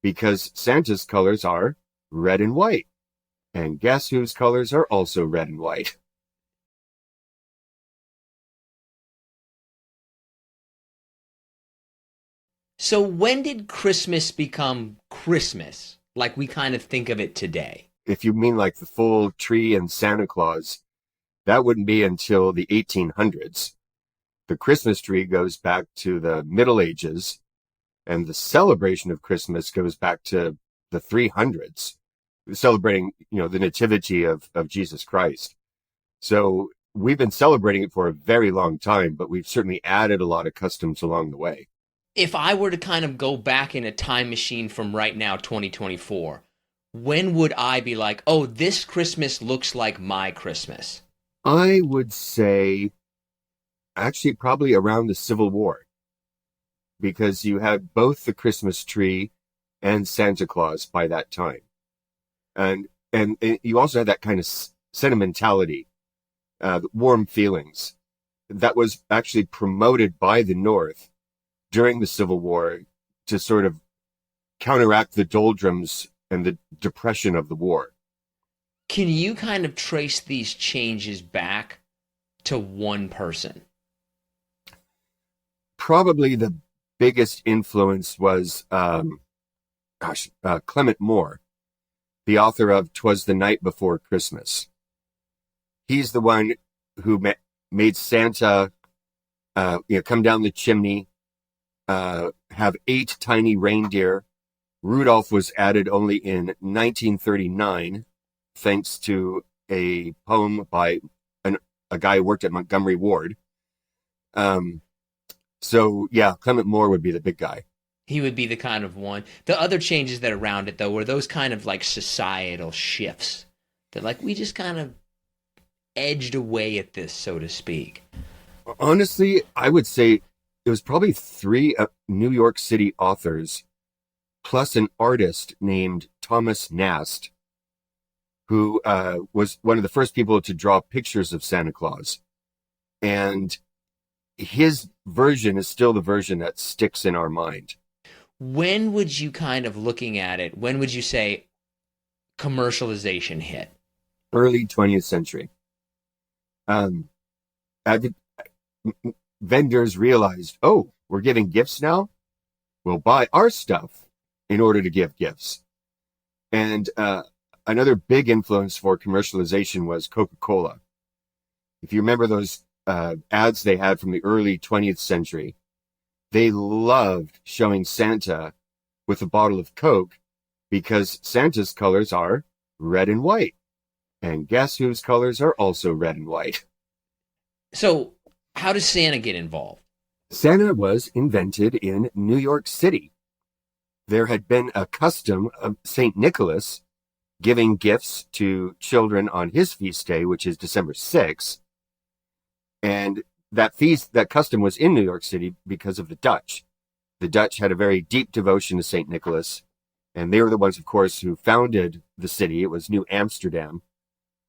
because Santa's colors are red and white. And guess whose colors are also red and white? So when did Christmas become Christmas, like we kind of think of it today? If you mean like the full tree and Santa Claus, that wouldn't be until the 1800s. The Christmas tree goes back to the Middle Ages, and the celebration of Christmas goes back to the 300s, celebrating, the nativity of Jesus Christ. So we've been celebrating it for a very long time, but we've certainly added a lot of customs along the way. If I were to kind of go back in a time machine from right now, 2024, when would I be like, oh, this Christmas looks like my Christmas? I would say actually probably around the Civil War, because you had both the Christmas tree and Santa Claus by that time. And you also had that kind of sentimentality, warm feelings that was actually promoted by the North during the Civil War to sort of counteract the doldrums and the depression of the war. Can you kind of trace these changes back to one person? Probably the biggest influence was, Clement Moore, the author of "'Twas the Night Before Christmas." He's the one who made Santa, come down the chimney, have 8 tiny reindeer. Rudolph was added only in 1939, thanks to a poem by a guy who worked at Montgomery Ward. So yeah, Clement Moore would be the big guy. He would be the kind of one. The other changes that around it, though, were those kind of like societal shifts that, like, we just kind of edged away at this, so to speak. Honestly, I would say it was probably 3 New York City authors plus an artist named Thomas Nast, who was one of the first people to draw pictures of Santa Claus. And his version is still the version that sticks in our mind. When would you kind of looking at it, when would you say commercialization hit? Early 20th century. Vendors realized, oh, we're giving gifts now? We'll buy our stuff in order to give gifts. And another big influence for commercialization was Coca-Cola. If you remember those ads they had from the early 20th century, they loved showing Santa with a bottle of Coke because Santa's colors are red and white. And guess whose colors are also red and white? So how does Santa get involved? Santa was invented in New York City. There had been a custom of St. Nicholas giving gifts to children on his feast day, which is December 6th. And that custom was in New York City because of the Dutch. The Dutch had a very deep devotion to St. Nicholas, and they were the ones, of course, who founded the city. It was New Amsterdam.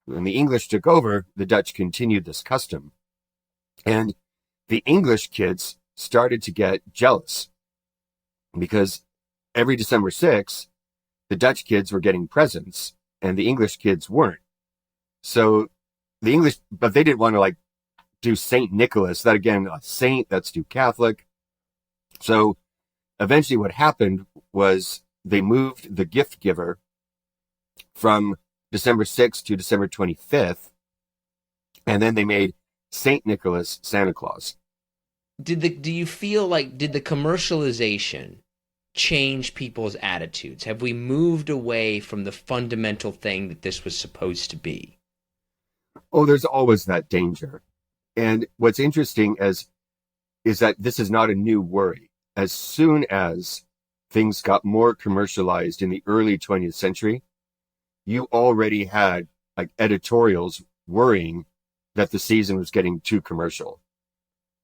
When the English took over, the Dutch continued this custom. And the English kids started to get jealous because every December 6th, the Dutch kids were getting presents and the English kids weren't. So but they didn't want to do St. Nicholas. That again, a saint, that's too Catholic. So eventually what happened was they moved the gift giver from December 6th to December 25th. And then they made St. Nicholas Santa Claus. Do you feel like, did the commercialization change people's attitudes? Have we moved away from the fundamental thing that this was supposed to be? Oh, there's always that danger. And what's interesting is that this is not a new worry. As soon as things got more commercialized in the early 20th century, you already had editorials worrying that the season was getting too commercial.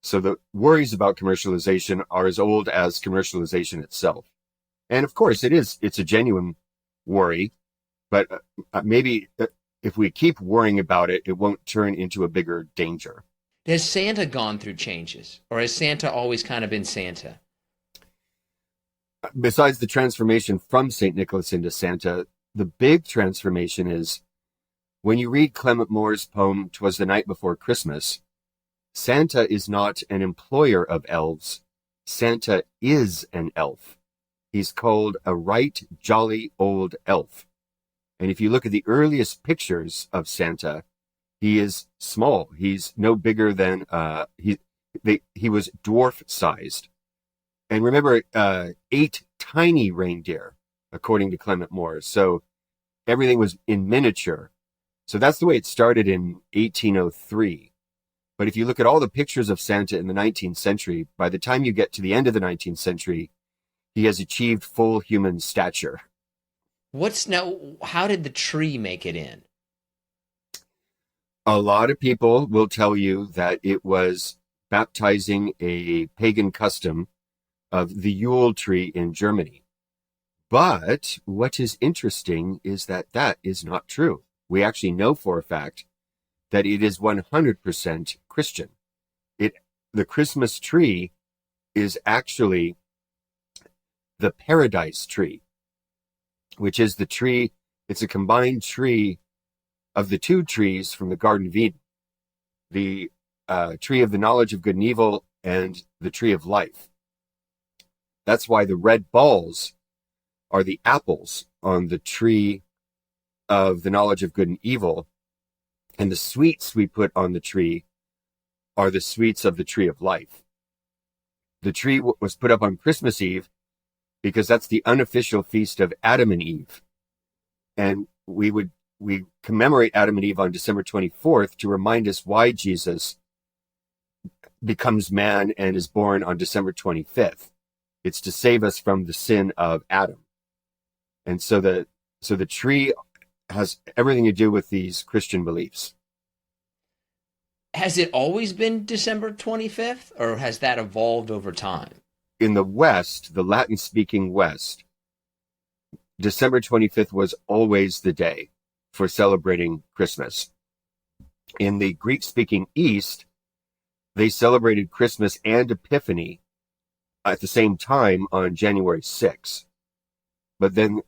So the worries about commercialization are as old as commercialization itself. And of course it's a genuine worry, but maybe if we keep worrying about it, it won't turn into a bigger danger. Has Santa gone through changes, or has Santa always kind of been Santa? Besides the transformation from St. Nicholas into Santa, the big transformation is when you read Clement Moore's poem, "'Twas the Night Before Christmas," Santa is not an employer of elves. Santa is an elf. He's called a right jolly old elf. And if you look at the earliest pictures of Santa, he is small. He's no bigger than, he was dwarf-sized. And remember, 8 tiny reindeer, according to Clement Moore. So everything was in miniature. So that's the way it started in 1803. But if you look at all the pictures of Santa in the 19th century, by the time you get to the end of the 19th century, he has achieved full human stature. How did the tree make it in? A lot of people will tell you that it was baptizing a pagan custom of the Yule tree in Germany. But what is interesting is that that is not true. We actually know for a fact that it is 100% Christian. The Christmas tree is actually the paradise tree, which is the tree, it's a combined tree of the 2 trees from the Garden of Eden, the tree of the knowledge of good and evil and the tree of life. That's why the red balls are the apples on the tree of the knowledge of good and evil, and the sweets we put on the tree are the sweets of the tree of life. The tree was put up on Christmas Eve because that's the unofficial feast of Adam and Eve. And we commemorate Adam and Eve on December 24th to remind us why Jesus becomes man and is born on December 25th. It's to save us from the sin of Adam. And so the tree has everything to do with these Christian beliefs. Has it always been December 25th, or has that evolved over time? In the West, the Latin-speaking West, December 25th was always the day for celebrating Christmas. In the Greek-speaking East, they celebrated Christmas and Epiphany at the same time on January 6th. But then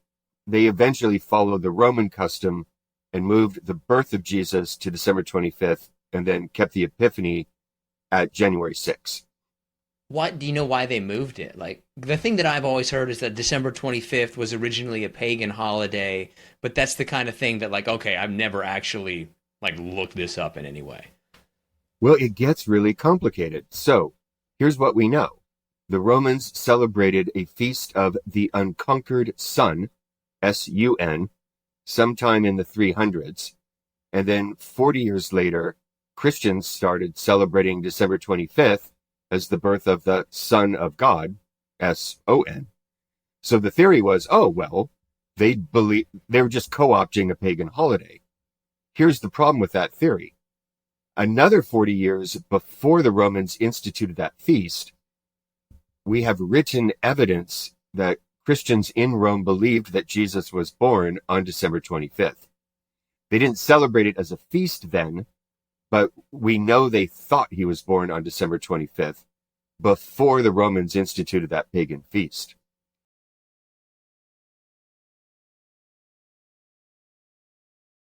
they eventually followed the Roman custom and moved the birth of Jesus to December 25th and then kept the Epiphany at January 6th. What do you know why they moved it? Like, the thing that I've always heard is that December 25th was originally a pagan holiday, but that's the kind of thing that, like, okay, I've never actually like looked this up in any way. Well, it gets really complicated. So here's what we know. The Romans celebrated a feast of the unconquered sun, S-U-N, sometime in the 300s. And then 40 years later, Christians started celebrating December 25th as the birth of the Son of God, S-O-N. So the theory was, oh, well, they were just co-opting a pagan holiday. Here's the problem with that theory. Another 40 years before the Romans instituted that feast, we have written evidence that Christians in Rome believed that Jesus was born on December 25th. They didn't celebrate it as a feast then, but we know they thought he was born on December 25th before the Romans instituted that pagan feast.